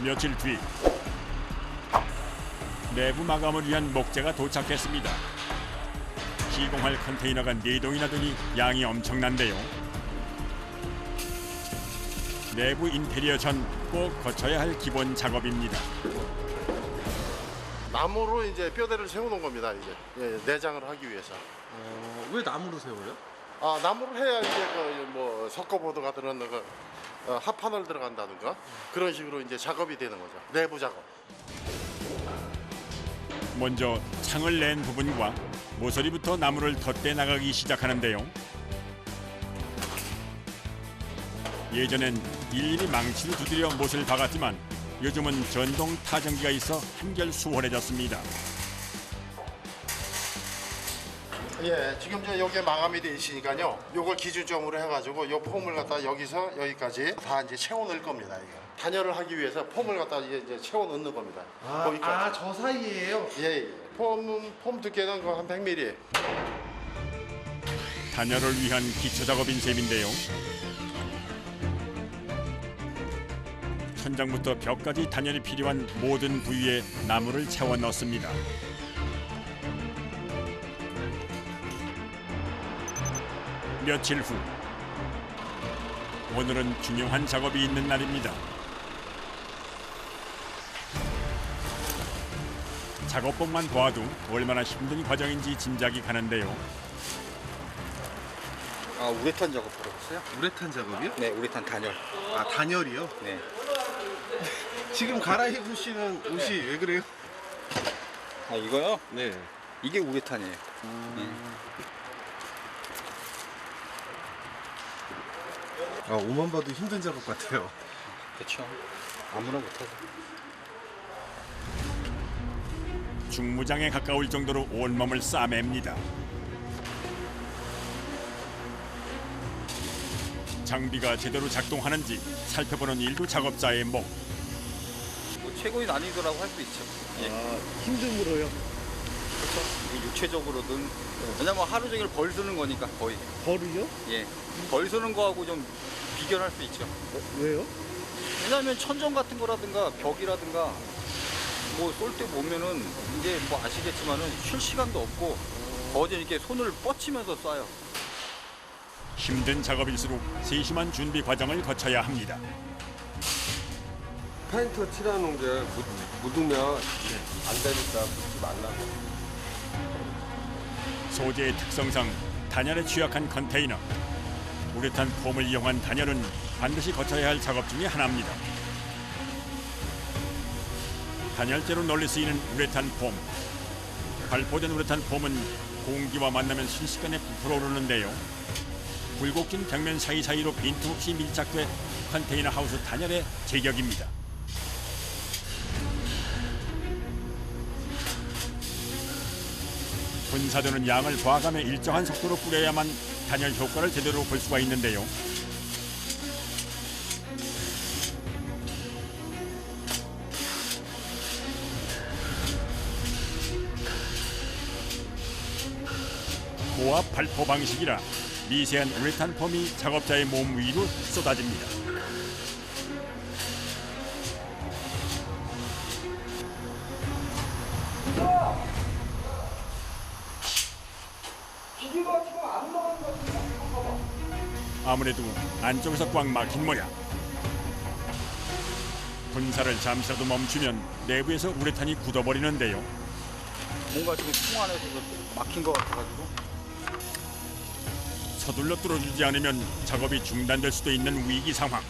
며칠 뒤 내부 마감을 위한 목재가 도착했습니다. 시공할 컨테이너가 4동이나 되니 양이 엄청난데요. 내부 인테리어 전 꼭 거쳐야 할 기본 작업입니다. 나무로 이제 뼈대를 세워놓은 겁니다. 이제 내장을 하기 위해서. 왜 나무로 세워요? 아, 나무를 해야 이제 뭐 석고보드가 들어가는 합판을 들어간다든가 그런 식으로 이제 작업이 되는 거죠. 내부 작업. 먼저 창을 낸 부분과 모서리부터 나무를 덧대 나가기 시작하는데요. 예전엔 일일이 망치로 두드려 못을 박았지만 요즘은 전동 타전기가 있어 한결 수월해졌습니다. 예, 지금 이제 여기에 마감이 돼 있으니까요. 요걸 기준점으로 해가지고 요 폼을 갖다 여기서 여기까지 다 이제 채워 넣을 겁니다. 이거. 단열을 하기 위해서 폼을 갖다 이제 채워 넣는 겁니다. 거기까지. 저 사이에요? 예. 폼 두께는 한 100mm. 단열을 위한 기초 작업인 셈인데요. 천장부터 벽까지 단열이 필요한 모든 부위에 나무를 채워 넣습니다. 며칠 후 오늘은 중요한 작업이 있는 날입니다. 작업복만 보아도 얼마나 힘든 과정인지 짐작이 가는데요. 아, 우레탄 작업하러 왔어요? 우레탄 작업이요? 네, 우레탄 단열. 아, 단열이요? 네. 지금 갈아입으시는 옷이 왜 그래요? 아, 이거요? 네. 이게 우레탄이에요. 아, 옷만 봐도 힘든 작업 같아요. 그렇죠. 아무나 못하죠. 중무장에 가까울 정도로 온몸을 싸맵니다. 장비가 제대로 작동하는지 살펴보는 일도 작업자의 목. 뭐 최고의 난이도라고 할 수 있죠. 예. 힘듦으로요? 그렇죠. 이게 육체적으로든. 왜냐면 하루 종일 벌 쓰는 거니까 거의. 벌을요? 예. 벌 쓰는 거하고 좀 비교할 수 있죠. 왜요? 왜냐하면 천정 같은 거라든가 벽이라든가 뭐 쏠 때 보면은 이제 뭐 아시겠지만은 쉴 시간도 없고 거진 이렇게 손을 뻗치면서 쏴요. 힘든 작업일수록 세심한 준비 과정을 거쳐야 합니다. 페인트 칠하는 게 묻으면 안 되니까 묻지 말라고. 소재의 특성상 단열에 취약한 컨테이너. 우레탄 폼을 이용한 단열은 반드시 거쳐야 할 작업 중에 하나입니다. 단열재로 널리 쓰이는 우레탄 폼. 발포된 우레탄 폼은 공기와 만나면 순식간에 부풀어 오르는데요. 굴곡진 벽면 사이사이로 빈틈없이 밀착돼 컨테이너 하우스 단열의 제격입니다. 분사되는 양을 봐가며 일정한 속도로 뿌려야만 단열 효과를 제대로 볼 수가 있는데요. 고압 발포 방식이라 미세한 우레탄 폼이 작업자의 몸 위로 쏟아집니다. 아무래도 안쪽에서 꽉 막힌 모양. 분사를 잠시라도 멈추면 내부에서 우레탄이 굳어버리는데요. 뭔가 지금 통 안에서 막힌 것 같아가지고. 서둘러 뚫어주지 않으면 작업이 중단될 수도 있는 위기 상황.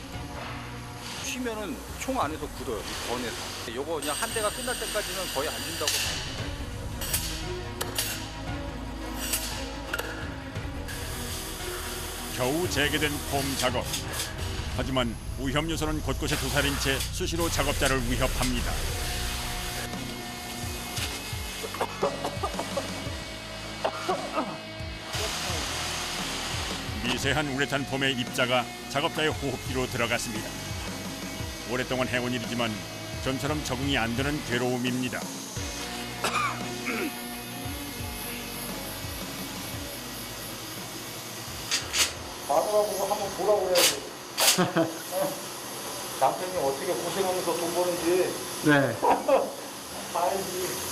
쉬면은 총 안에서 굳어요. 이 번에서. 요거 그냥 한 대가 끝날 때까지는 거의 안 준다고 봐요. 겨우 재개된 폼 작업. 하지만 위험 요소는 곳곳에 도사린 채 수시로 작업자를 위협합니다. 미세한 우레탄 폼의 입자가 작업자의 호흡기로 들어갔습니다. 오랫동안 해온 일이지만 전처럼 적응이 안 되는 괴로움입니다. 마누라 보고 한번 보라고 해야지. 남편이 어떻게 고생하면서 돈 버는지 네. 알지.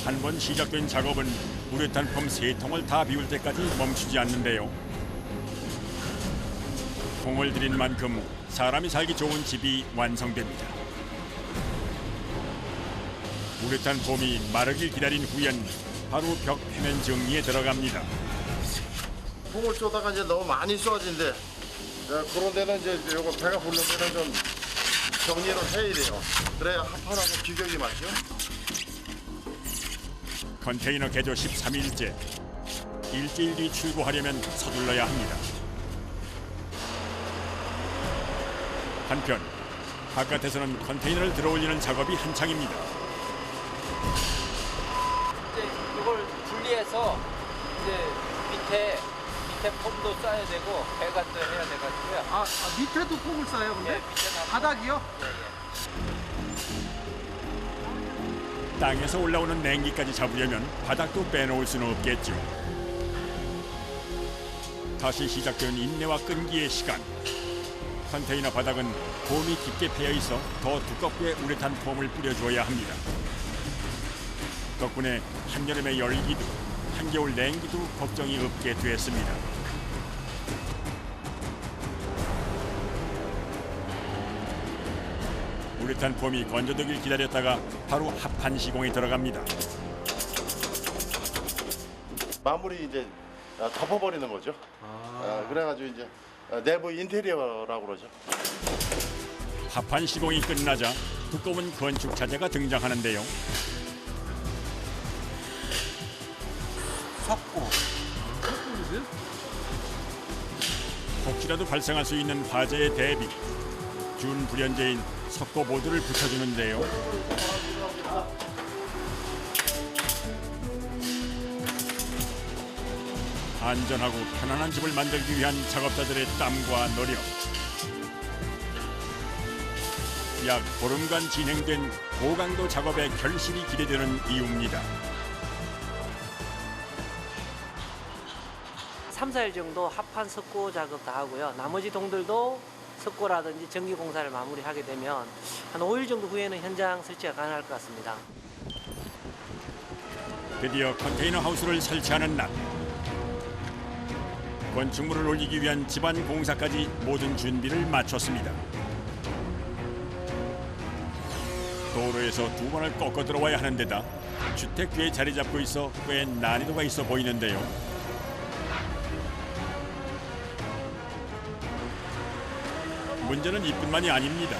한 번 시작된 작업은 우레탄 폼 3통을 다 비울 때까지 멈추지 않는데요. 공을 들인 만큼 사람이 살기 좋은 집이 완성됩니다. 우레탄 폼이 마르길 기다린 후엔 바로 벽 표면 정리에 들어갑니다. 폼을 쏘다가 이제 너무 많이 쏘아진대. 그런 데는 이제 요거 배가 부른 데는 좀 정리를 해야 돼요. 그래야 합판하고 규격이 맞죠. 컨테이너 개조 13일째. 일주일 뒤 출고하려면 서둘러야 합니다. 한편 바깥에서는 컨테이너를 들어올리는 작업이 한창입니다. 이제 이걸 분리해서 이제 밑에 폼도 쌓아야 되고 배가 또 해야 돼가지고요. 밑에도 폼을 싸요, 근데? 예, 밑에는 바닥이요? 땅에서 올라오는 냉기까지 잡으려면 바닥도 빼놓을 수는 없겠죠. 다시 시작된 인내와 끈기의 시간. 컨테이너 바닥은 폼이 깊게 패여 있어 더 두껍게 우레탄 폼을 뿌려줘야 합니다. 덕분에 한여름의 열기도 한겨울 냉기도 걱정이 없게 됐습니다. 우레탄 폼이 건조되길 기다렸다가 바로 합판 시공에 들어갑니다. 마무리 이제 덮어버리는 거죠. 그래가지고 이제 내부 인테리어라고 그러죠. 합판 시공이 끝나자 두꺼운 건축 자재가 등장하는데요. 혹시라도 발생할 수 있는 화재에 대비 준불연제인 석고 보드를 붙여주는데요. 안전하고 편안한 집을 만들기 위한 작업자들의 땀과 노력. 약 보름간 진행된 고강도 작업의 결실이 기대되는 이유입니다. 3, 4일 정도 합판 석고 작업 다 하고요. 나머지 동들도 석고라든지 전기 공사를 마무리하게 되면 한 5일 정도 후에는 현장 설치가 가능할 것 같습니다. 드디어 컨테이너 하우스를 설치하는 날. 건축물을 올리기 위한 집안 공사까지 모든 준비를 마쳤습니다. 도로에서 2번을 꺾어 들어와야 하는 데다 주택 뒤에 자리 잡고 있어 꽤 난이도가 있어 보이는데요. 문제는 이뿐만이 아닙니다.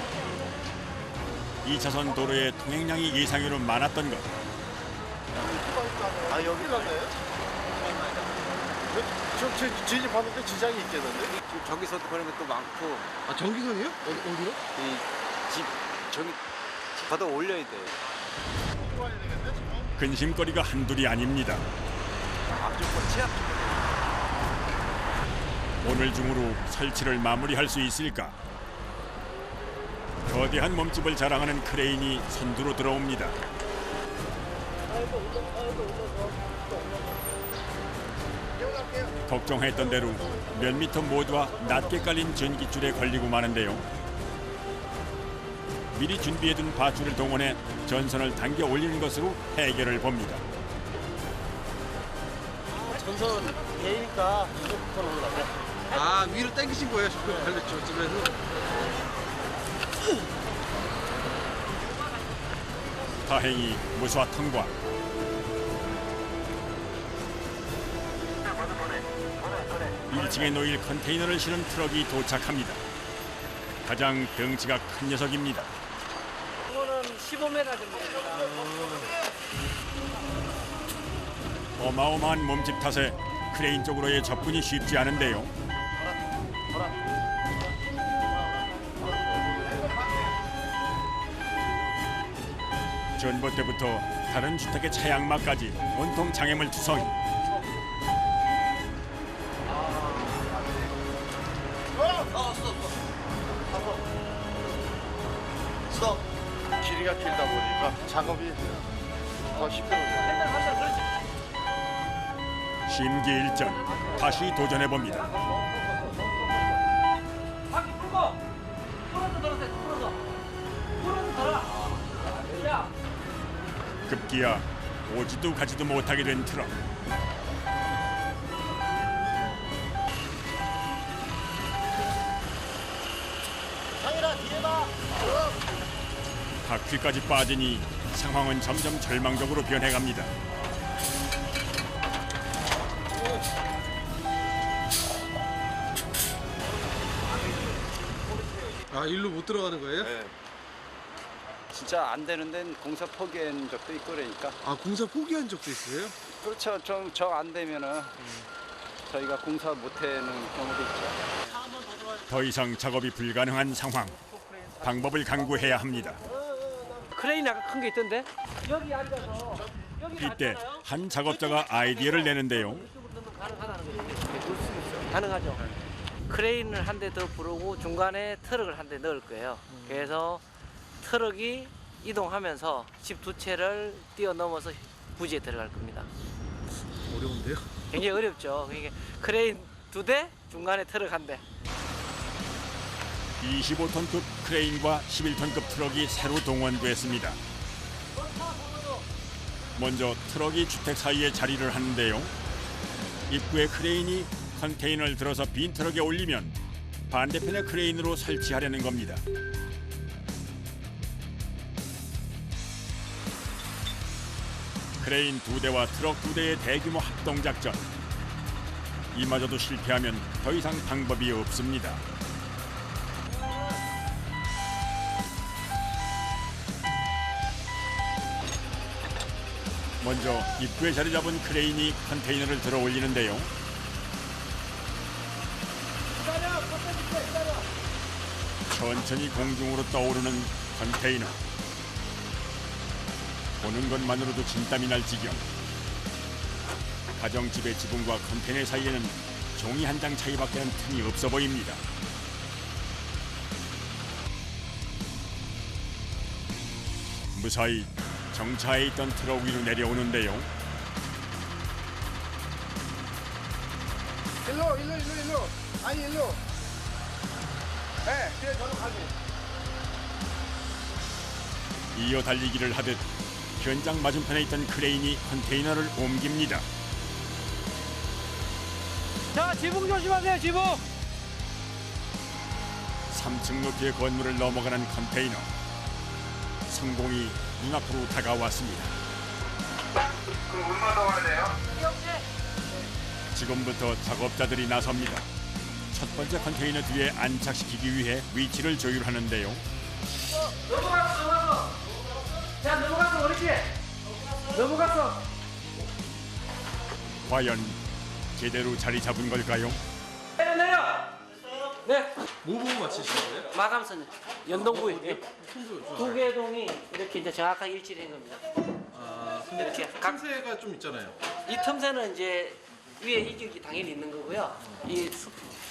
2차선 도로의 통행량이 예상외로 많았던 것. 여기 갔네. 저 진입하는데 지장이 있겠는데? 지금 저기서도 그런 것도 많고 전기선이요? 어디로? 집 저기 걷어 올려야 돼. 근심거리가 한둘이 아닙니다. 앞쪽으로 치아. 오늘 중으로 설치를 마무리할 수 있을까? 거대한 몸집을 자랑하는 크레인이 선두로 들어옵니다. 걱정했던 대로 몇 미터 모두와 낮게 깔린 전기줄에 걸리고 마는데요. 미리 준비해둔 밧줄을 동원해 전선을 당겨 올리는 것으로 해결을 봅니다. 전선 예니까 이쪽부터 올라가요. 위로 당기신 거예요? 저쪽에서? 다행히 무사 통과. (1층에) 놓일 컨테이너를 실은 트럭이 도착합니다. 가장 덩치가 큰 녀석입니다. 이거는 15m 정도 됩니다. 어마어마한 몸집 탓에 크레인 쪽으로의 접근이 쉽지 않은데요. 전봇대부터 다른 주택의 차양막까지 온통 장애물 투성이. 길이가 길다 보니까 작업이 더 힘들어요. 심기일전 다시 도전해봅니다. 급기야 오지도 가지도 못하게 된 트럭. 바퀴까지 빠지니 상황은 점점 절망적으로 변해갑니다. 아, 일로 못 들어가는 거예요? 네. 진짜 안 되는 데는 공사 포기한 적도 있고 그러니까. 아, 공사 포기한 적도 있어요? 그렇죠. 정 안 되면은 저희가 공사 못하는 경우도 있죠. 더 이상 작업이 불가능한 상황. 방법을 강구해야 합니다. 크레인 아까 큰 게 있던데? 여기 앉아서 여기 이때 맞잖아요? 한 작업자가 아이디어를 내는데요. 가능하죠. 크레인을 한 대 더 부르고 중간에 트럭을 한 대 넣을 거예요. 그래서 트럭이 이동하면서 집 두 채를 뛰어넘어서 부지에 들어갈 겁니다. 어려운데요? 굉장히 어렵죠. 그러니까 크레인 두 대, 중간에 트럭 한 대. 25톤급 크레인과 11톤급 트럭이 새로 동원됐습니다. 먼저 트럭이 주택 사이에 자리를 하는데요. 입구에 크레인이 컨테이너를 들어서 빈 트럭에 올리면 반대편의 크레인으로 설치하려는 겁니다. 크레인 두 대와 트럭 두 대의 대규모 합동 작전. 이마저도 실패하면 더 이상 방법이 없습니다. 먼저 입구에 자리 잡은 크레인이 컨테이너를 들어 올리는데요. 천천히 공중으로 떠오르는 컨테이너. 보는 것만으로도 진땀이 날 지경. 가정집의 지붕과 컨테이너 사이에는 종이 한 장 차이밖에 는 틈이 없어 보입니다. 무사히 정차해 있던 트럭 위로 내려오는데요. 일로. 아니 일로. 네, 그래 저는 가지. 이어 달리기를 하듯 현장 맞은편에 있던 크레인이 컨테이너를 옮깁니다. 자, 지붕 조심하세요, 지붕! 3층 높이의 건물을 넘어가는 컨테이너. 성공이 눈앞으로 다가왔습니다. 그럼 얼마 더 가야 돼요? 지금부터 작업자들이 나섭니다. 첫 번째 컨테이너 뒤에 안착시키기 위해 위치를 조율하는데요. 넘어갔어. 자, 넘어갔어, 그렇지? 넘어갔어. 과연 제대로 자리 잡은 걸까요? 내려. 네, 뭐 보고 맞추신 거예요? 마감선 연동부위. 두 개 동이 이렇게 이제 정확하게 일치된 겁니다. 아, 근데 이렇게 각 틈새가 좀 있잖아요. 이 틈새는 이제 위에 이격이 당연히 있는 거고요. 이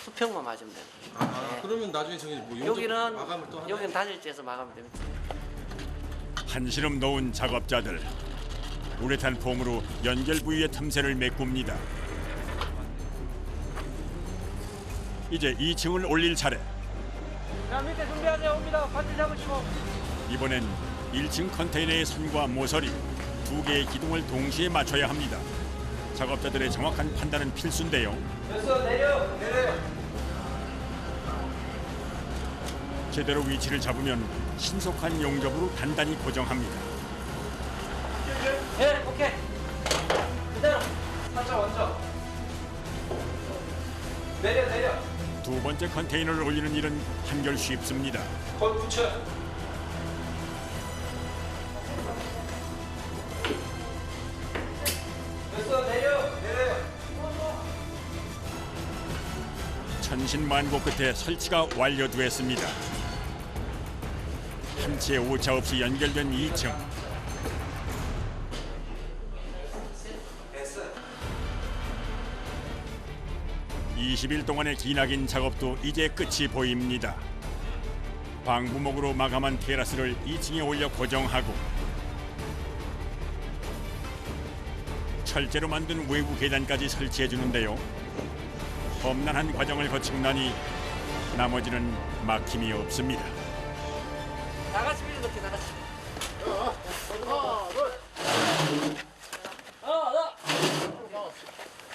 수평만 맞으면 돼요. 아, 그러면 나중에 저기 뭐 용접 여기는 마감을 또 하나요? 여기는 단일지에서 마감이 됩니다. 한시름 놓은 작업자들. 우레탄 폼으로 연결 부위의 틈새를 메꿉니다. 이제 2층을 올릴 차례. 자, 밑에 준비하세요. 옵니다. 바줄 잡으시고. 이번엔 1층 컨테이너의 선과 모서리 두 개의 기둥을 동시에 맞춰야 합니다. 작업자들의 정확한 판단은 필수인데요. 됐어, 내려. 제대로 위치를 잡으면 신속한 용접으로 단단히 고정합니다. 네, 오케이. 그대로. 살짝 얹어. 내려. 두 번째 컨테이너를 올리는 일은 한결 쉽습니다. 걸 붙여. 됐어, 내려. 천신만고 끝에 설치가 완료됐습니다. 한치의 오차 없이 연결된 2층. 됐어. 20일 동안의 기나긴 작업도 이제 끝이 보입니다. 방부목으로 마감한 테라스를 2층에 올려 고정하고 철제로 만든 외부 계단까지 설치해 주는데요. 험난한 과정을 거치고 나니 나머지는 막힘이 없습니다. 다 같이 밀어 넣게, 다 같이. 하나, 둘.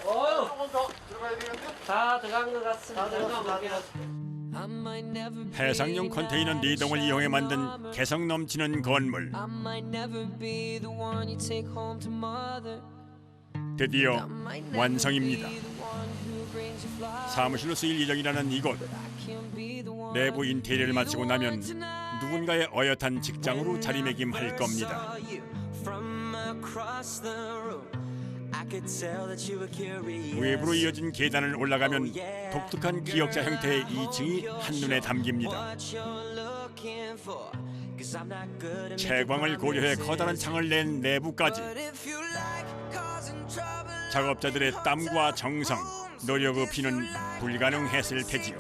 조금 더 들어가야 되겠는데? 다 들어간 것 같습니다. 해상용 컨테이너 4동을 이용해 만든 개성 넘치는 건물. 드디어 완성입니다. 사무실로 쓰일 예정이라는 이곳. 내부 인테리어를 마치고 나면 누군가의 어엿한 직장으로 자리매김할 겁니다. 외부로 이어진 계단을 올라가면 독특한 기역자 형태의 2층이 한눈에 담깁니다. 채광을 고려해 커다란 창을 낸 내부까지 작업자들의 땀과 정성, 노력 없이는 불가능했을 테지요.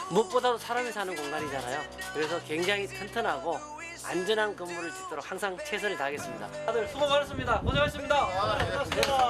무엇보다도 사람이 사는 공간이잖아요. 그래서 굉장히 튼튼하고 안전한 건물을 짓도록 항상 최선을 다하겠습니다. 다들 수고 많으셨습니다. 고생하셨습니다. 고생하셨습니다.